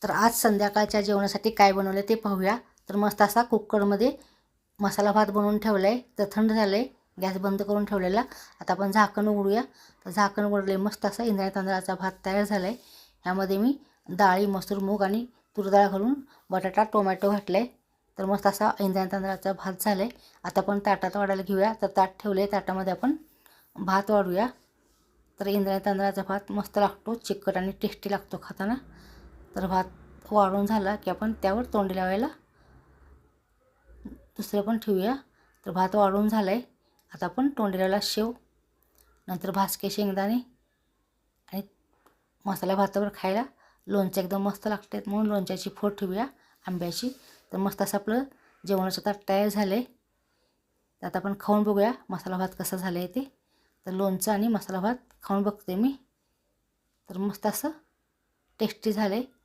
तर आज संध्याकाळच्या जेवणासाठी काय बनवलं ते पाहूया. तर मस्त असा कुकरमध्ये मसाला भात बनवून ठेवला आहे. तर थंड झालं आहे, गॅस बंद करून ठेवलेला. आता आपण झाकण उघडूया. तर झाकण उघडले, मस्त असा इंद्रायणी तांदळाचा भात तयार झाला आहे. ह्यामध्ये मी डाळी, मसूर, मूग आणि तूर डाळ घालून बटाटा, टोमॅटो घातला आहे. तर मस्त असा इंद्रायणी तांदळाचा भात झाला आहे. आता आपण ताटात वाढायला घेऊया. तर ताट ठेवले, ताटामध्ये आपण भात वाढूया. तर इंद्रायणी तांदळाचा भात मस्त लागतो, चिकट आणि टेस्टी लागतो खाताना. तर भात वाढून झाला की आपण त्यावर तोंडी लावायला दुसरं पण ठेवूया. तर भात वाढून झाला आहे. आता आपण तोंडी लावायला शेव, नंतर भाजके शेंगदाणे आणि मसाला भातावर खायला लोणचं एकदम मस्त लागते, म्हणून लोणच्याची फोड ठेवूया आंब्याची. तर मस्त असं आपलं जेवणाचं ताट तयार झालं आहे. तर आता आपण खाऊन बघूया मसाला भात कसा झाला आहे ते. तर लोणचं आणि मसाला भात खाऊन बघते मी. तर मस्त असं टेस्टी झालं आहे.